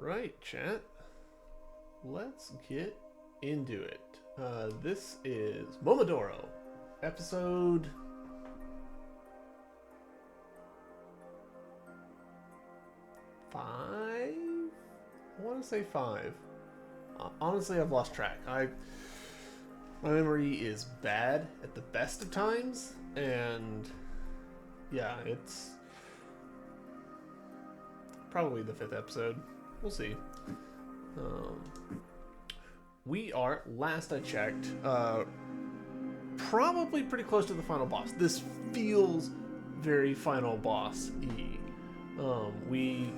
Alright, chat. Let's get into it. This is Momodora, episode 5? I want to say 5. Honestly, I've lost track. My memory is bad at the best of times, and yeah, it's probably the 5th episode. We'll see. We are, last I checked, probably pretty close to the final boss. This feels very final boss-y. We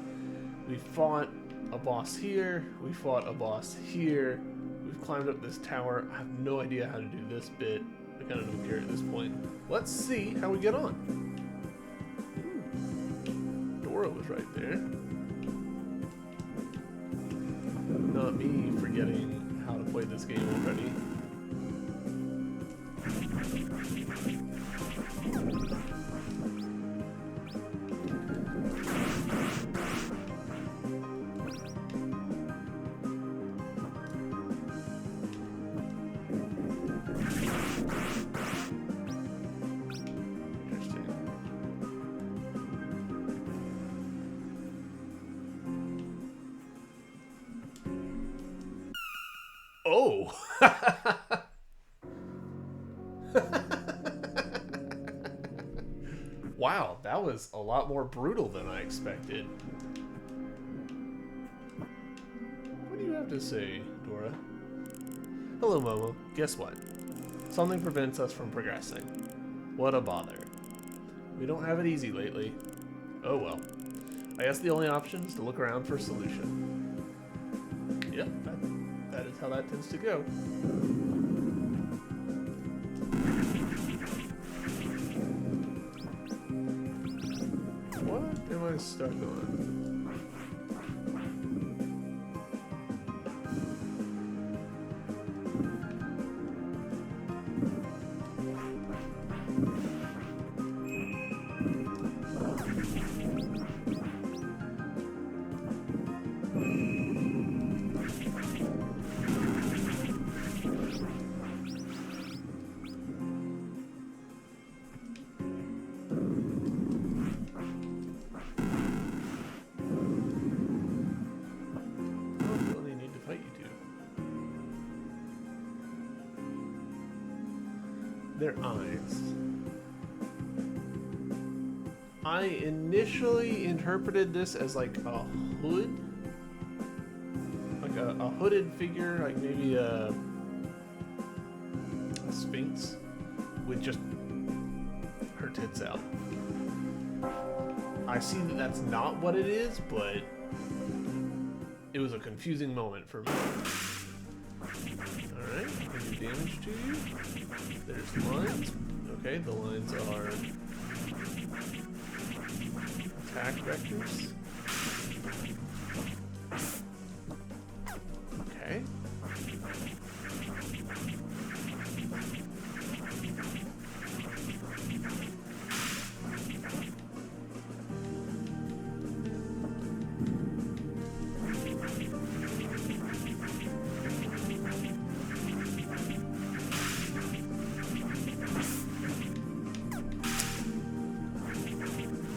fought a boss here, we fought a boss here, we've climbed up this tower. I have no idea how to do this bit. I kind of don't care at this point. Let's see how we get on. Ooh. Dora was right there. Not me forgetting how to play this game already. Oh! Wow, that was a lot more brutal than I expected. What do you have to say, Dora? Hello, Momo. Guess what? Something prevents us from progressing. What a bother. We don't have it easy lately. Oh well. I guess the only option is to look around for a solution. Yep, that is how that tends to go. What am I stuck on? Their eyes. I initially interpreted this as like a hood, like a hooded figure, like maybe a sphinx with just her tits out. I see that that's not what it is, but it was a confusing moment for me. Alright, any damage to you? There's lines. Okay, the lines are attack vectors. Okay.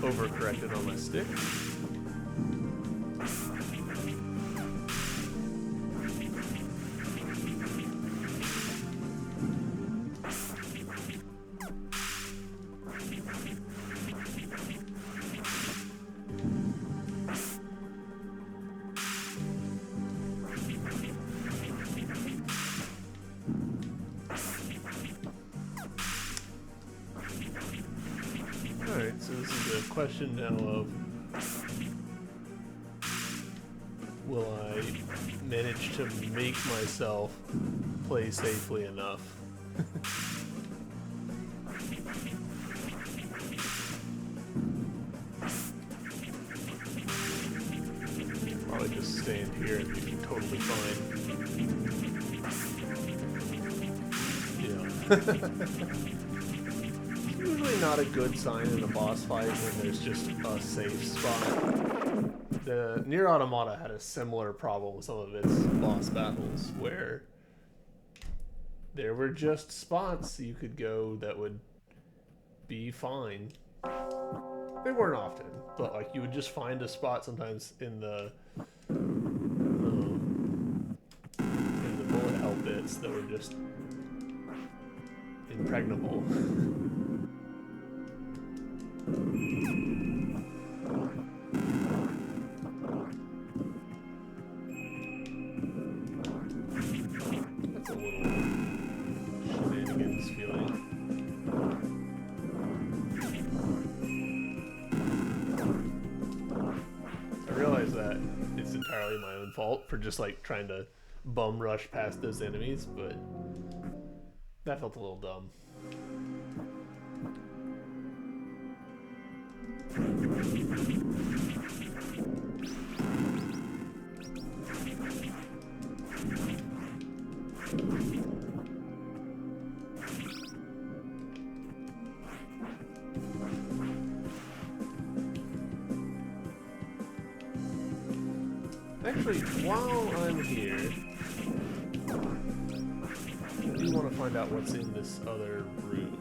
Overcorrected on my stick. Alright, so this is a question now of, will I manage to make myself play safely enough? Probably just stand here and be totally fine. Yeah. Usually not a good sign in a boss fight when there's just a safe spot The Nier Automata had a similar problem with some of its boss battles, where there were just spots you could go that would be fine. They weren't often, but like you would just find a spot sometimes in the bullet hell bits that were just impregnable. That's a little shenanigans feeling. I realize that it's entirely my own fault for just like trying to bum rush past those enemies, but that felt a little dumb. Actually, while I'm here, I do want to find out what's in this other room.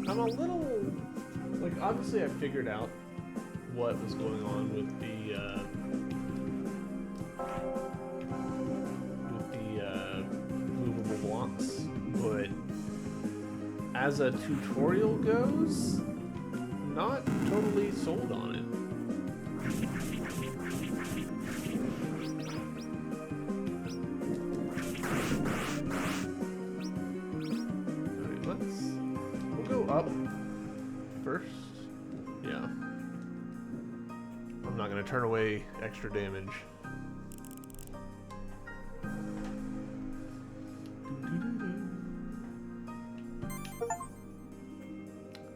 I'm a little, like, obviously I figured out what was going on with the movable blocks, but as a tutorial goes, not totally sold on it. Up first. Yeah. I'm not going to turn away extra damage.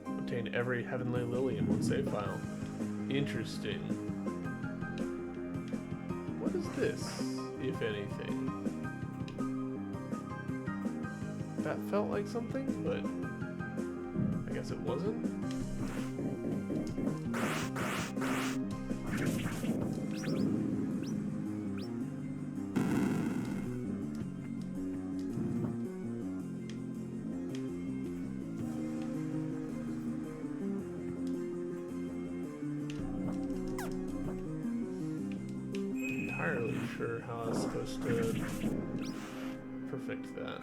Obtain every heavenly lily in one save file. Interesting. What is this, if anything? That felt like something, but I guess it wasn't. Entirely sure how I was supposed to perfect that.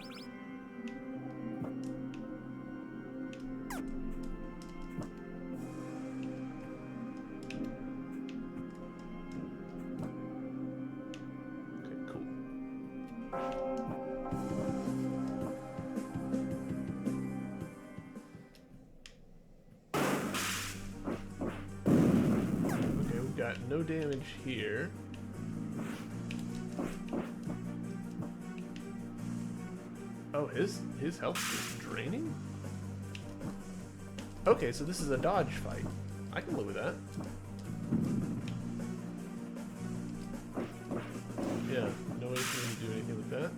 No damage here. Oh, his health is draining? Okay, so this is a dodge fight. I can live with that. Yeah, no way for me to do anything with that.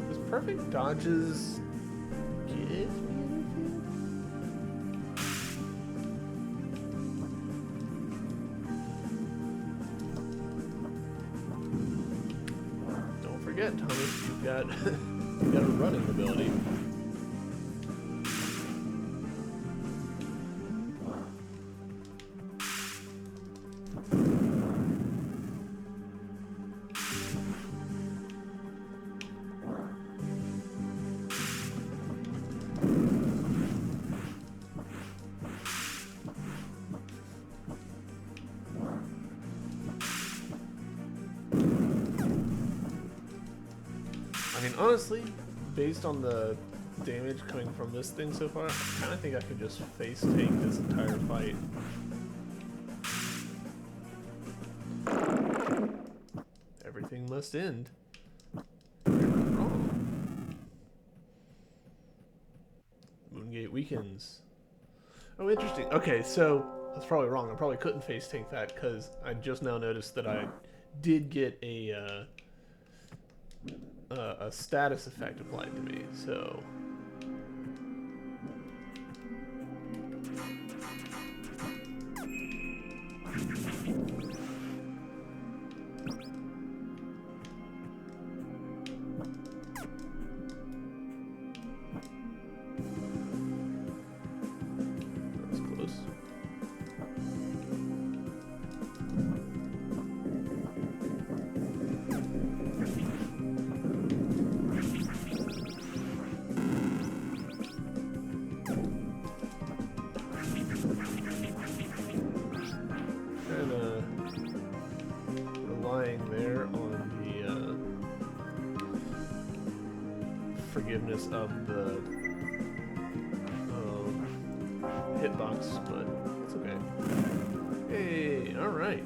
Does perfect dodges give me anything? Forget, Thomas, you've got a running ability. Honestly, based on the damage coming from this thing so far, I kind of think I could just face take this entire fight. Everything must end. Moongate weakens. Oh, interesting. Okay, so that's probably wrong. I probably couldn't face tank that because I just now noticed that I did get a status effect applied to me. So. Forgiveness of the hitbox, but it's okay. Hey, all right.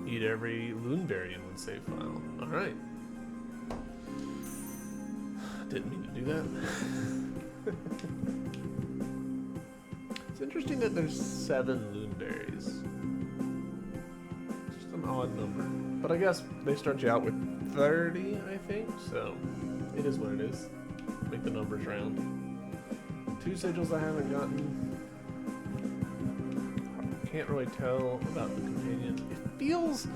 Eat every loonberry in one save file. All right. Didn't mean to do that. It's interesting that there's 7 loonberries. Just an odd number. But I guess they start you out with 30, I think, so it is what it is. Make the numbers round. 2 sigils I haven't gotten. Can't really tell about the companions. It feels...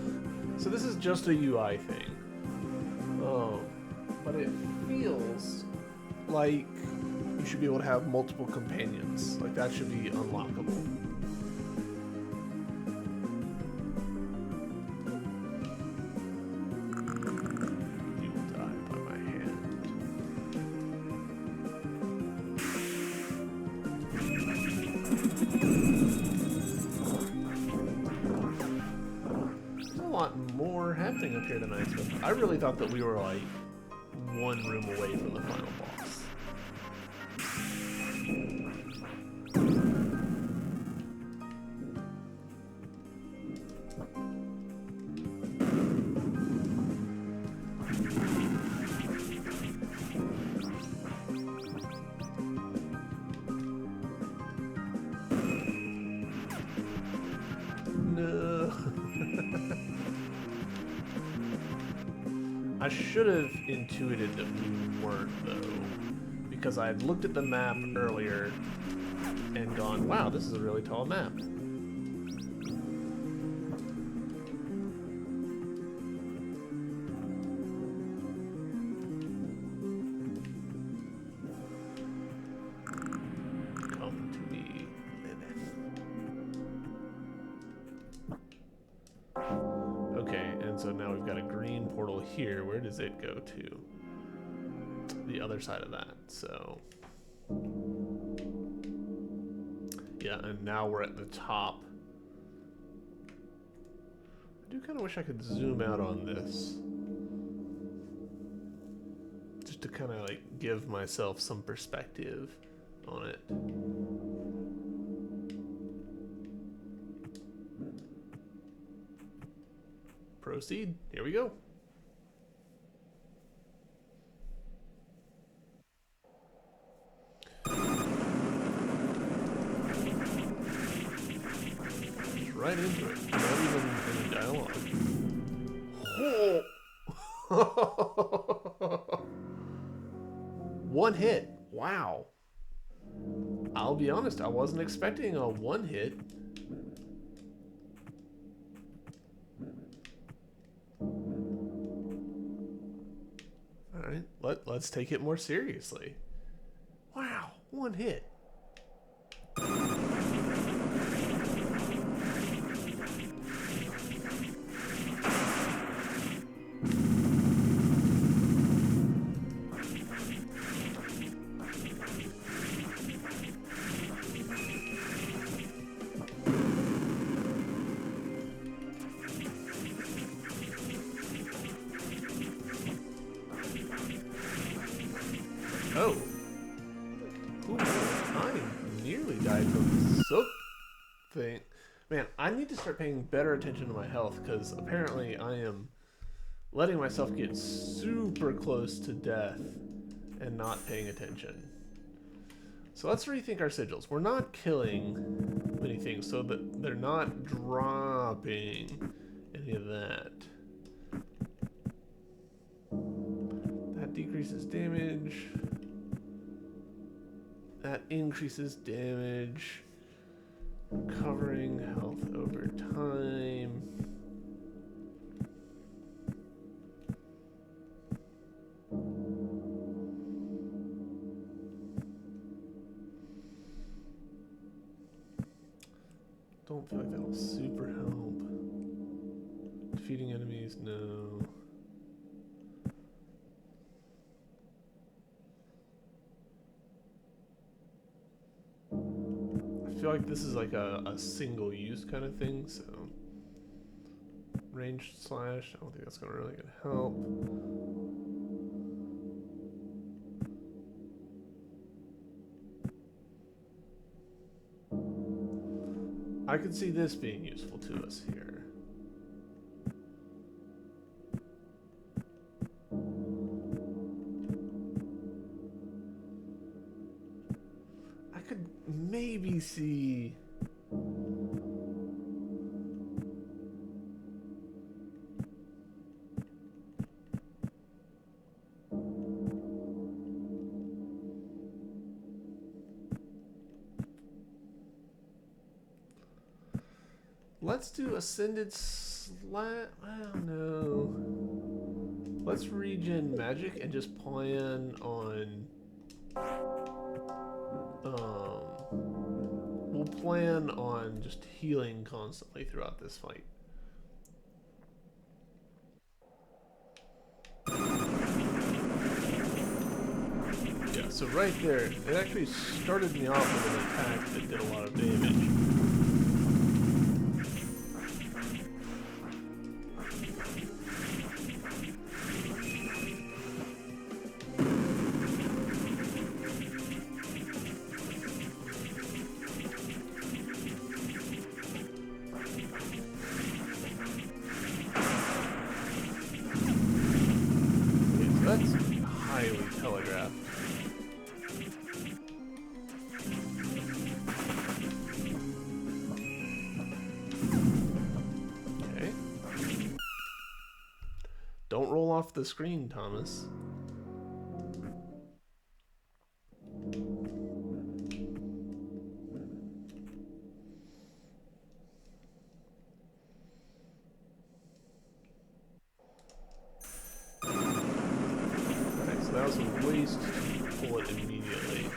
So this is just a UI thing. But it feels like you should be able to have multiple companions. Like, that should be unlockable. You will die by my hand. There's a lot more happening up here tonight, so I really thought that we were, like, 1 room away from the final boss. No. I should have intuited that we weren't, though, because I had looked at the map earlier and gone, wow, this is a really tall map. Come to me, Lilith. Okay, and so now we've got a green portal here. Where does it go to? The other side of that, so... Yeah, and now we're at the top. I do kind of wish I could zoom out on this. Just to kind of, like, give myself some perspective on it. Proceed. Here we go. Right into it. Not even any dialogue. Oh. 1 hit. Wow. I'll be honest, I wasn't expecting a 1 hit. Alright, let's take it more seriously. Wow, 1 hit. Oh. Ooh, I nearly died from soap thing. Man, I need to start paying better attention to my health because apparently I am letting myself get super close to death and not paying attention. So let's rethink our sigils. We're not killing many things, so that they're not dropping any of that. That decreases damage. That increases damage. Recovering health over time. Don't feel like that'll super help. Defeating enemies, no. I feel like this is like a single use kind of thing, so ranged slash, I don't think that's gonna really help. I could see this being useful to us here. I could maybe see... Let's do Ascended Slat... I don't know. Let's regen magic and just plan on... we'll plan on just healing constantly throughout this fight. Yeah, so right there, it actually started me off with an attack that did a lot of damage. That's highly telegraphed. Okay. Don't roll off the screen, Thomas. That was a waste to pull it immediately.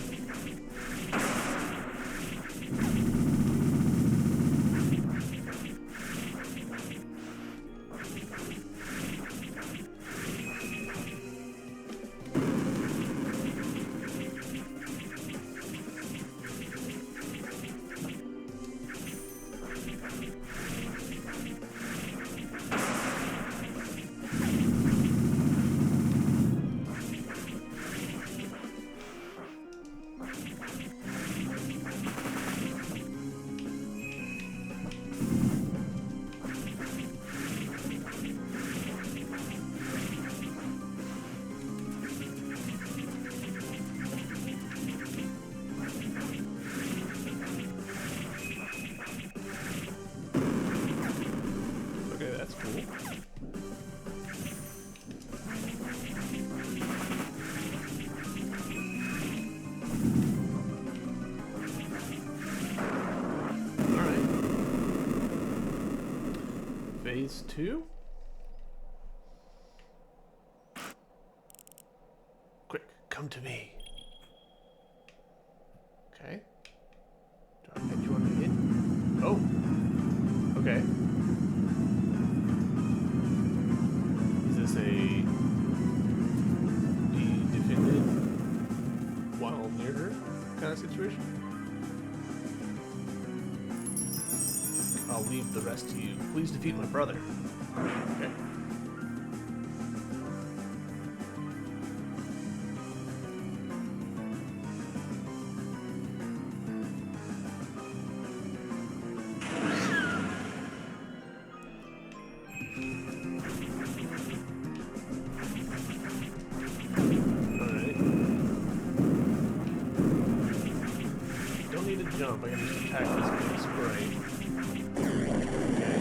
Phase 2? Quick, come to me. Okay. Do I get you on the hit? Oh. Okay. Is this a be defended while near her kind of situation? I'll leave the rest to you. Please defeat my brother. Okay. if I can just attack this big spray. Okay.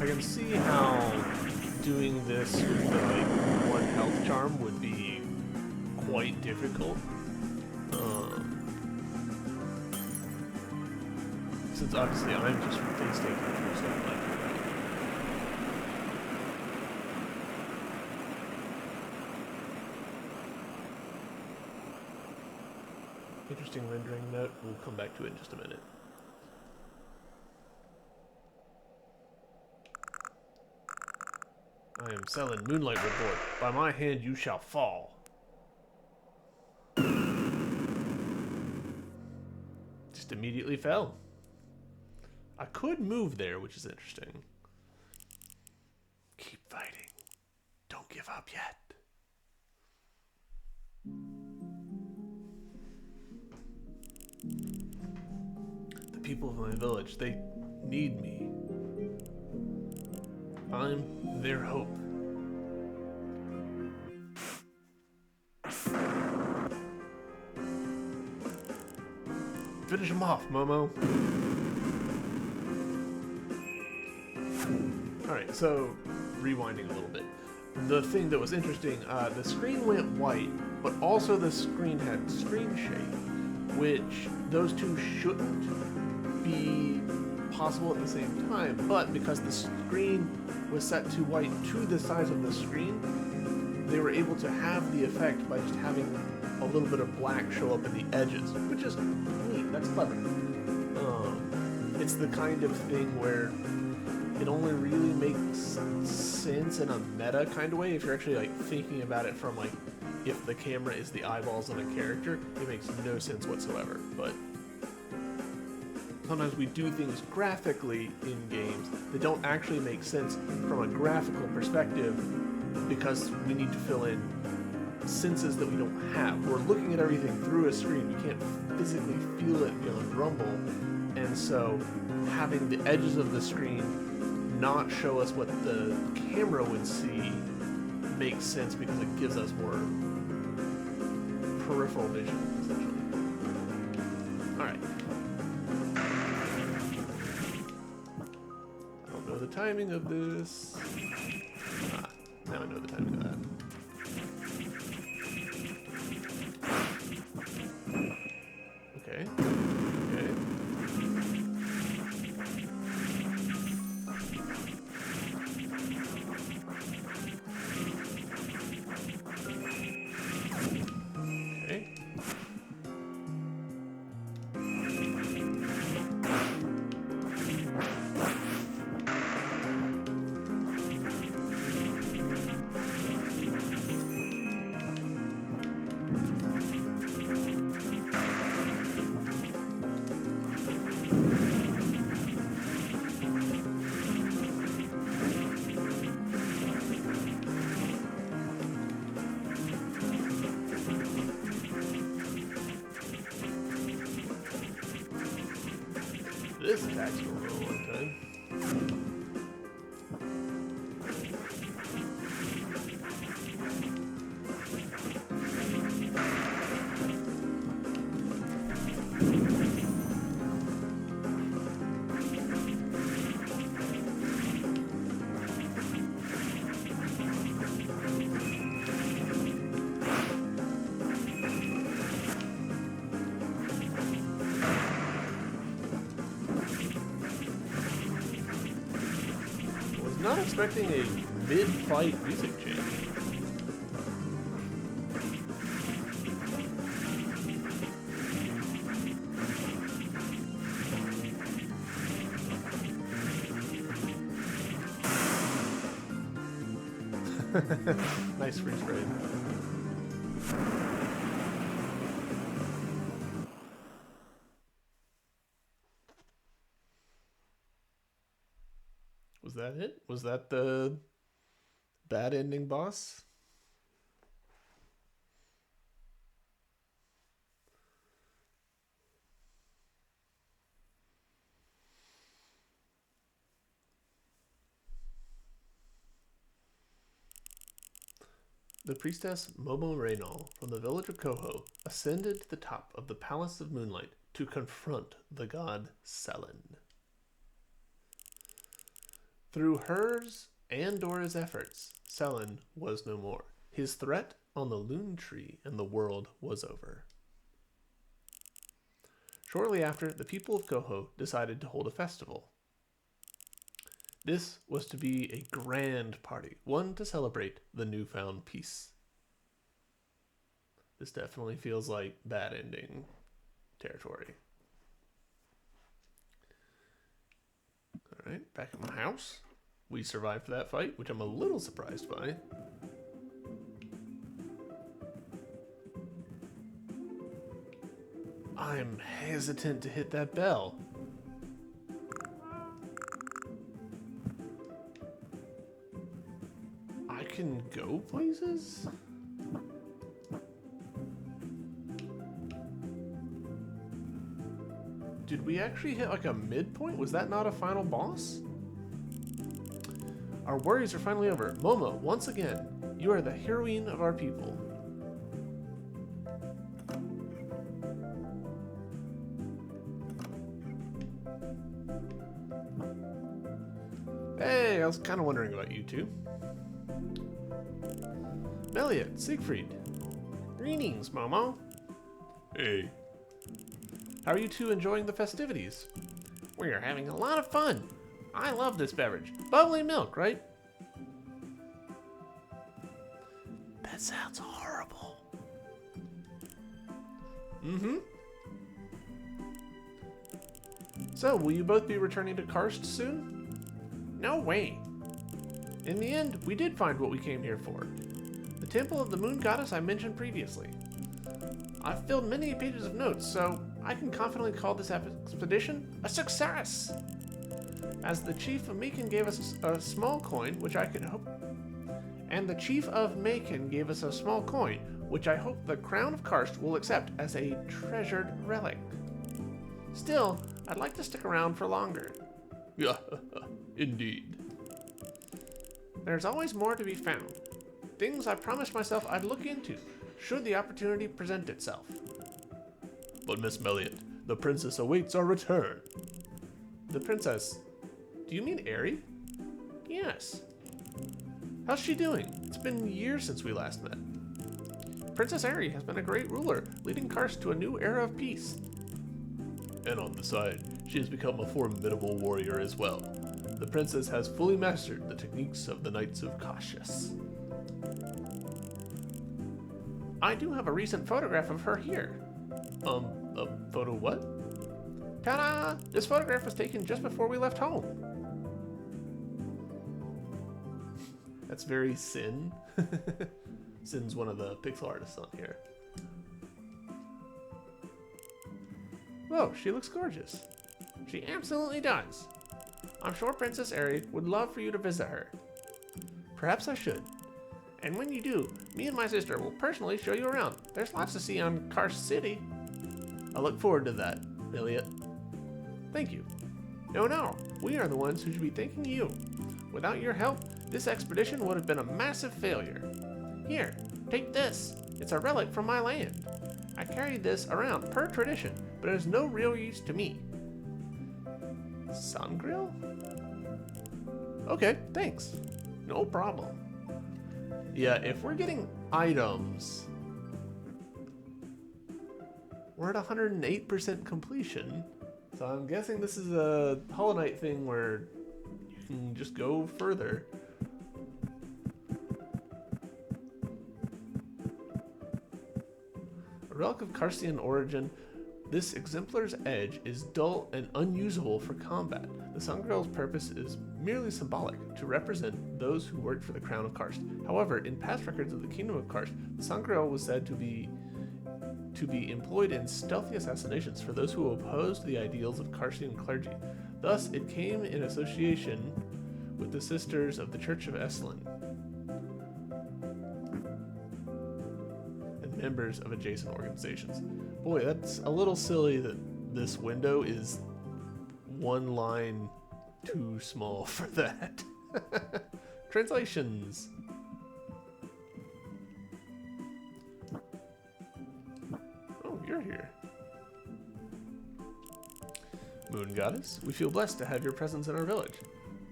I can see how doing this with the, like, one health charm would be quite difficult. Since obviously I'm just face taking through stuff like that. Interesting rendering note. We'll come back to it in just a minute. I am selling Moonlight Report. By my hand you shall fall. Just immediately fell. I could move there, which is interesting. Keep fighting. Don't give up yet. The people of my village, they need me. I'm their hope. Finish him off, Momo. Alright, so rewinding a little bit. The thing that was interesting, the screen went white, but also the screen had screen shake, which those two shouldn't be possible at the same time, but because the screen was set to white to the size of the screen, they were able to have the effect by just having a little bit of black show up in the edges, which is neat. That's clever. It's the kind of thing where it only really makes sense in a meta kind of way if you're actually like thinking about it from like if the camera is the eyeballs of a character. It makes no sense whatsoever, but sometimes we do things graphically in games that don't actually make sense from a graphical perspective because we need to fill in senses that we don't have. We're looking at everything through a screen. We can't physically feel it beyond rumble, and so having the edges of the screen not show us what the camera would see makes sense because it gives us more peripheral vision, essentially. Alright. I don't know the timing of this. Now I know the timing of that. Okay. Okay. Okay. This attack's going for a long time. Not expecting a mid-fight music change. Nice freeze frame. Was that it? Was that the bad ending boss? The priestess Momodora from the village of Koho ascended to the top of the Palace of Moonlight to confront the god Selen. Through hers and Dora's efforts, Selen was no more. His threat on the Loon Tree and the world was over. Shortly after, the people of Koho decided to hold a festival. This was to be a grand party, one to celebrate the newfound peace. This definitely feels like bad ending territory. Alright, back at my house. We survived that fight, which I'm a little surprised by. I'm hesitant to hit that bell. I can go places? Did we actually hit like a midpoint? Was that not a final boss? Our worries are finally over. Momo, once again, you are the heroine of our people. Hey, I was kind of wondering about you two. Elliot, Siegfried. Greetings, Momo. Hey. How are you two enjoying the festivities? We are having a lot of fun. I love this beverage. Bubbly milk, right? That sounds horrible. Mm-hmm. So, will you both be returning to Karst soon? No way. In the end, we did find what we came here for. The Temple of the Moon Goddess I mentioned previously. I've filled many pages of notes, so I can confidently call this expedition a success. As the Chief of Macon gave us a small coin, which I could hope... And the Chief of Macon gave us a small coin, which I hope the Crown of Karst will accept as a treasured relic. Still, I'd like to stick around for longer. Yeah, indeed. There's always more to be found. Things I promised myself I'd look into, should the opportunity present itself. But Miss Melliot, the princess awaits our return. The princess? Do you mean Aerie? Yes. How's she doing? It's been years since we last met. Princess Aerie has been a great ruler, leading Karst to a new era of peace. And on the side, she has become a formidable warrior as well. The princess has fully mastered the techniques of the Knights of Cautious. I do have a recent photograph of her here. A photo what? Ta-da! This photograph was taken just before we left home. That's very Sin. Sin's one of the pixel artists on here. Whoa, she looks gorgeous. She absolutely does. I'm sure Princess Aerie would love for you to visit her. Perhaps I should. And when you do, me and my sister will personally show you around. There's lots to see on Karst City. I look forward to that, Elliot. Thank you. No, we are the ones who should be thanking you. Without your help, this expedition would have been a massive failure. Here, take this. It's a relic from my land. I carried this around per tradition, but it has no real use to me. Sun grill? Okay, thanks. No problem. Yeah, if we're getting items, we're at 108% completion. So I'm guessing this is a Hollow Knight thing where you can just go further. A relic of Karstian origin. This exemplar's edge is dull and unusable for combat. The Sun Girl's purpose is merely symbolic, to represent those who worked for the Crown of Karst. However, in past records of the Kingdom of Karst, the Sun Girl was said to be employed in stealthy assassinations for those who opposed the ideals of Karstian clergy. Thus, it came in association with the Sisters of the Church of Esalen and members of adjacent organizations. Boy, that's a little silly that this window is one line too small for that. Translations. Oh, you're here. Moon Goddess, we feel blessed to have your presence in our village.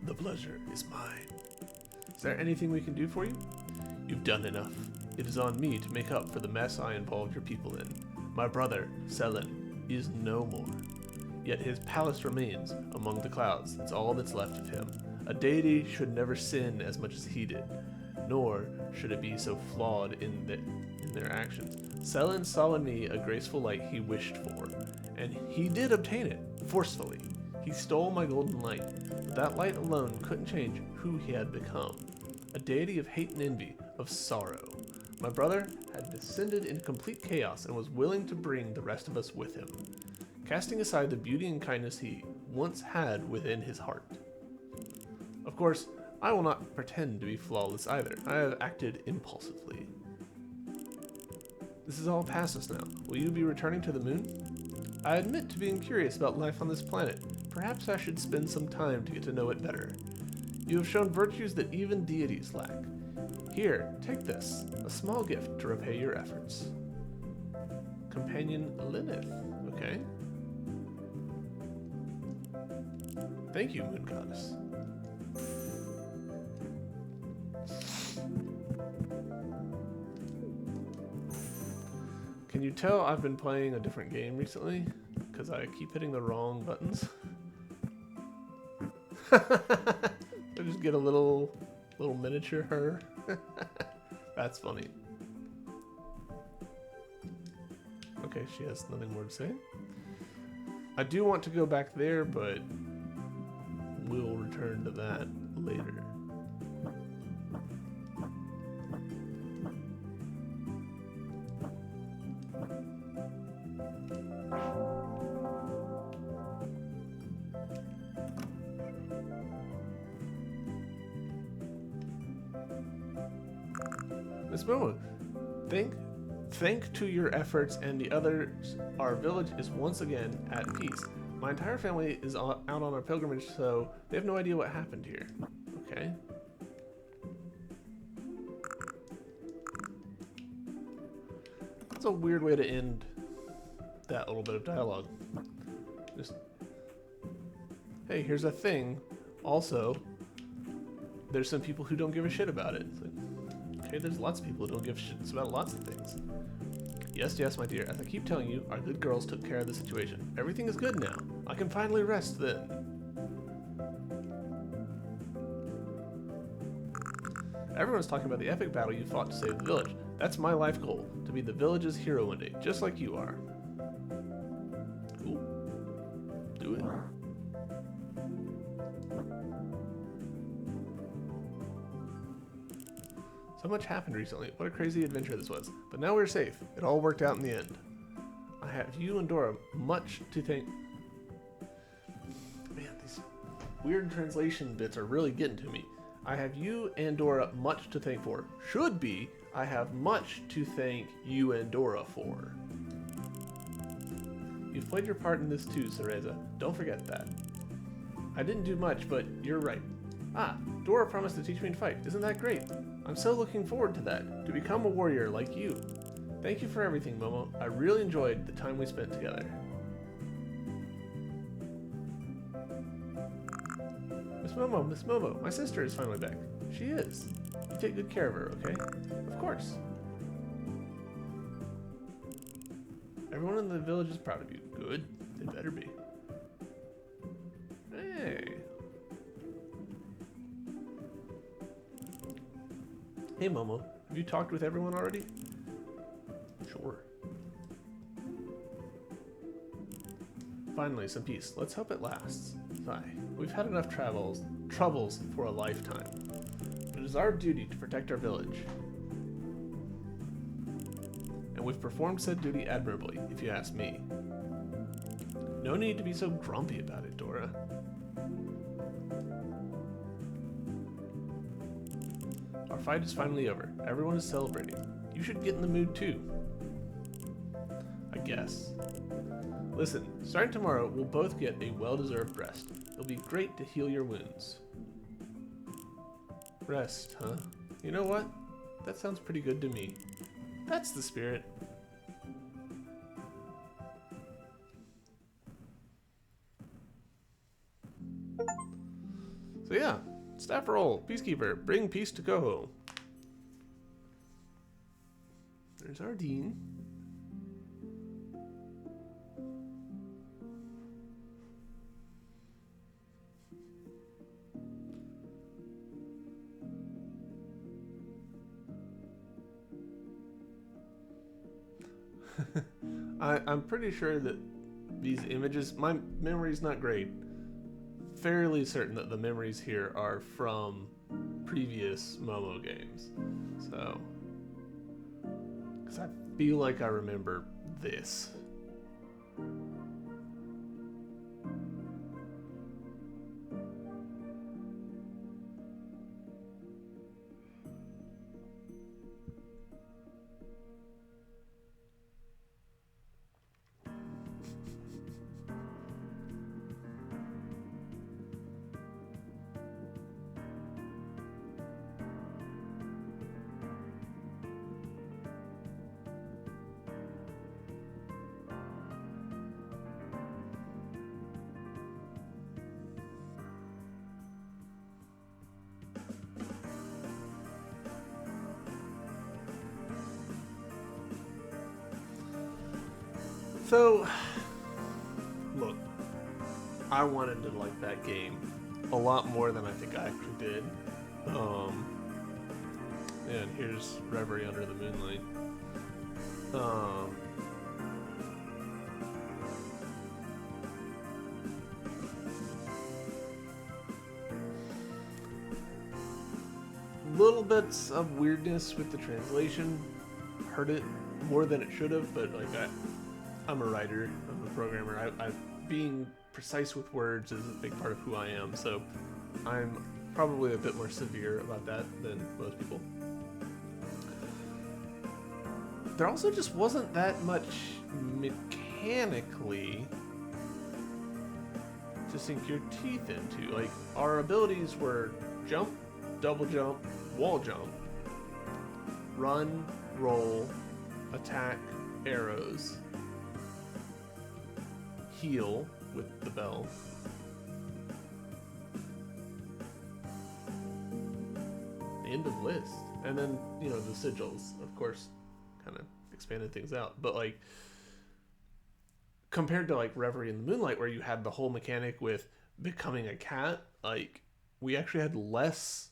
The pleasure is mine. Is there anything we can do for you? You've done enough. It is on me to make up for the mess I involved your people in. My brother, Selen, is no more. Yet his palace remains among the clouds. It's all that's left of him. A deity should never sin as much as he did, nor should it be so flawed in their actions. Selen saw in me a graceful light he wished for, and he did obtain it, forcefully. He stole my golden light, but that light alone couldn't change who he had become. A deity of hate and envy, of sorrow. My brother had descended into complete chaos and was willing to bring the rest of us with him, casting aside the beauty and kindness he once had within his heart. Of course, I will not pretend to be flawless either. I have acted impulsively. This is all past us now. Will you be returning to the moon? I admit to being curious about life on this planet. Perhaps I should spend some time to get to know it better. You have shown virtues that even deities lack. Here, take this, a small gift to repay your efforts. Companion Lilith, okay. Thank you, Moon Goddess. Can you tell I've been playing a different game recently? Because I keep hitting the wrong buttons. I just get a little miniature her. That's funny. Okay, she has nothing more to say. I do want to go back there, but we'll return to that later. Miss Momo, thank to your efforts and the others, our village is once again at peace. My entire family is out on a pilgrimage, so they have no idea what happened here. Okay. That's a weird way to end that little bit of dialogue. Just, hey, here's a thing. Also, there's some people who don't give a shit about it. It's like, okay, there's lots of people who don't give shits about lots of things. Yes, yes, my dear. As I keep telling you, our good girls took care of the situation. Everything is good now. I can finally rest then. Everyone's talking about the epic battle you fought to save the village. That's my life goal, to be the village's hero one day, just like you are. Cool. Do it. So much happened recently. What a crazy adventure this was. But now we're safe. It all worked out in the end. I have you and Dora much to thank. Man, these weird translation bits are really getting to me. I have you and Dora much to thank for. Should be, I have much to thank you and Dora for. You've played your part in this too, Cereza. Don't forget that. I didn't do much, but you're right. Ah, Dora promised to teach me to fight. Isn't that great? I'm so looking forward to that, to become a warrior like you. Thank you for everything, Momo. I really enjoyed the time we spent together. Miss Momo, my sister is finally back. She is. You take good care of her, okay? Of course. Everyone in the village is proud of you. Good. They better be. Hey. Hey, Momo. Have you talked with everyone already? Sure. Finally, some peace. Let's hope it lasts. Sigh. We've had enough troubles for a lifetime. It is our duty to protect our village. And we've performed said duty admirably, if you ask me. No need to be so grumpy about it, Dora. Our fight is finally over. Everyone is celebrating. You should get in the mood too. I guess. Listen, starting tomorrow, we'll both get a well-deserved rest. It'll be great to heal your wounds. Rest, huh? You know what? That sounds pretty good to me. That's the spirit. So yeah, staff roll, peacekeeper, bring peace to Coho. There's our dean. I'm pretty sure that these images, my memory's not great. Fairly certain that the memories here are from previous Momo games. So, because I feel like I remember this. So, look, I wanted to like that game a lot more than I think I actually did. And here's Reverie Under the Moonlight. Little bits of weirdness with the translation. Hurt it more than it should have, but like I'm a writer, I'm a programmer. Being precise with words is a big part of who I am, so I'm probably a bit more severe about that than most people. There also just wasn't that much mechanically to sink your teeth into. Like, our abilities were jump, double jump, wall jump, run, roll, attack, arrows, heal with the bell, end of list, and then, you know, the sigils, of course, kind of expanded things out. But like, compared to like Reverie in the Moonlight, where you had the whole mechanic with becoming a cat, like, we actually had less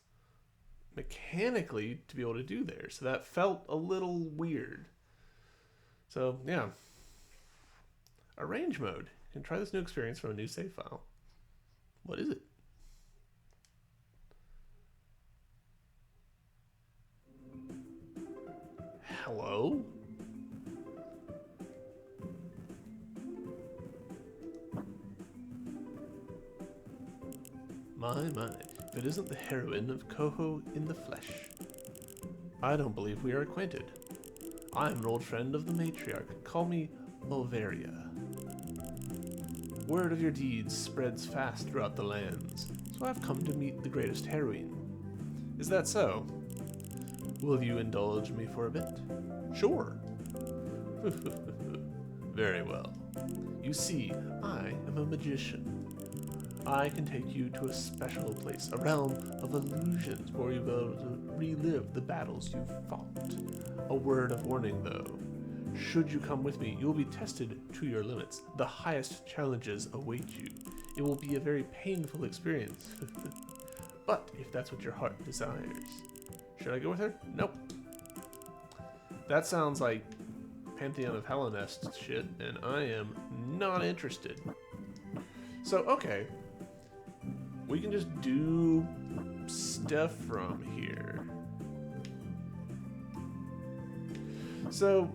mechanically to be able to do there, so that felt a little weird. So yeah, arrange mode. You can try this new experience from a new save file. What is it? Hello? My, if it isn't the heroine of Coho in the flesh. I don't believe we are acquainted. I am an old friend of the matriarch. Call me Mulveria. Word of your deeds spreads fast throughout the lands, so I've come to meet the greatest heroine. Is that so? Will you indulge me for a bit? Sure. Very well. You see, I am a magician. I can take you to a special place, a realm of illusions where you'll be able to relive the battles you've fought. A word of warning, though. Should you come with me, you will be tested to your limits. The highest challenges await you. It will be a very painful experience. But if that's what your heart desires. Should I go with her? Nope. That sounds like Pantheon of Hellenest shit, and I am not interested. So, okay. We can just do stuff from here. So,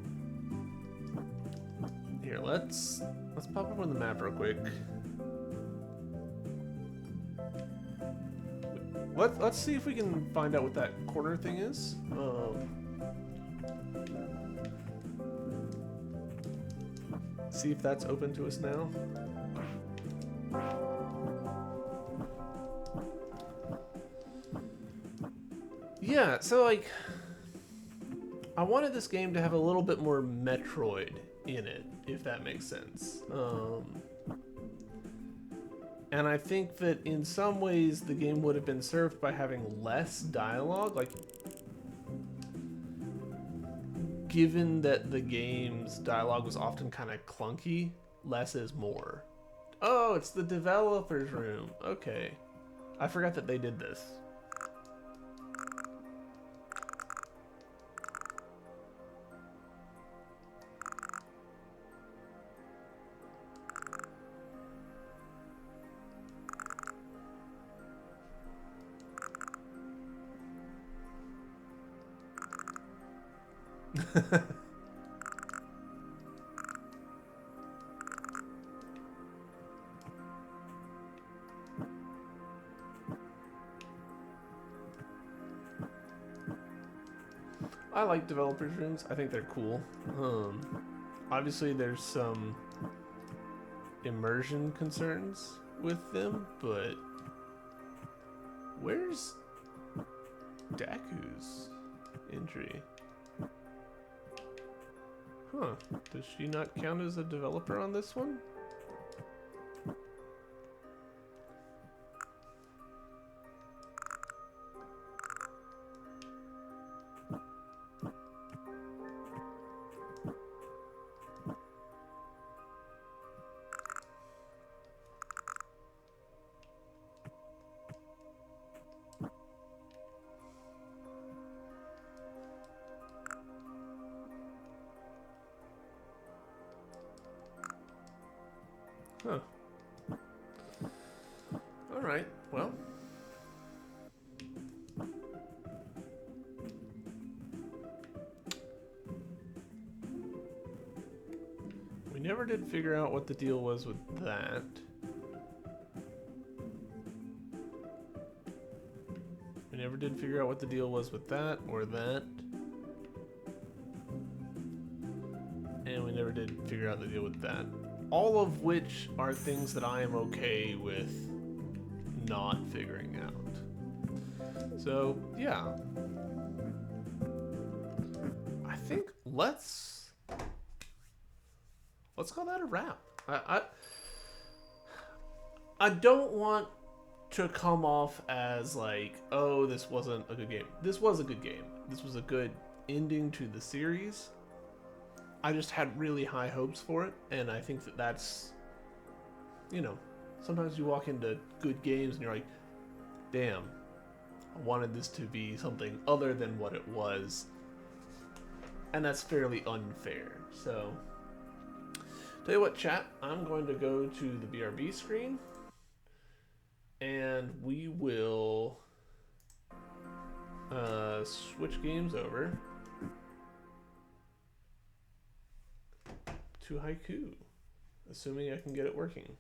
here, let's pop up on the map real quick. Let's see if we can find out what that corner thing is. See if that's open to us now. Yeah, so like, I wanted this game to have a little bit more Metroid in it, if that makes sense. And I think that in some ways the game would have been served by having less dialogue, like, given that the game's dialogue was often kind of clunky, less is more. Oh, it's the developer's room. Okay. I forgot that they did this. I like developers' rooms. I think they're cool. Obviously, there's some immersion concerns with them, but where's Daku's entry? Huh. Does she not count as a developer on this one? Huh. Alright, well. We never did figure out what the deal was with that. We never did figure out what the deal was with that or that. And we never did figure out the deal with that. All of which are things that I am okay with not figuring out. So, yeah. I think let's call that a wrap. I don't want to come off as like, oh, this wasn't a good game. This was a good game. This was a good ending to the series. I just had really high hopes for it, and I think that that's, you know, sometimes you walk into good games and you're like, damn, I wanted this to be something other than what it was, and that's fairly unfair. So, tell you what, chat, I'm going to go to the BRB screen, and we will switch games over to Haiku, assuming I can get it working.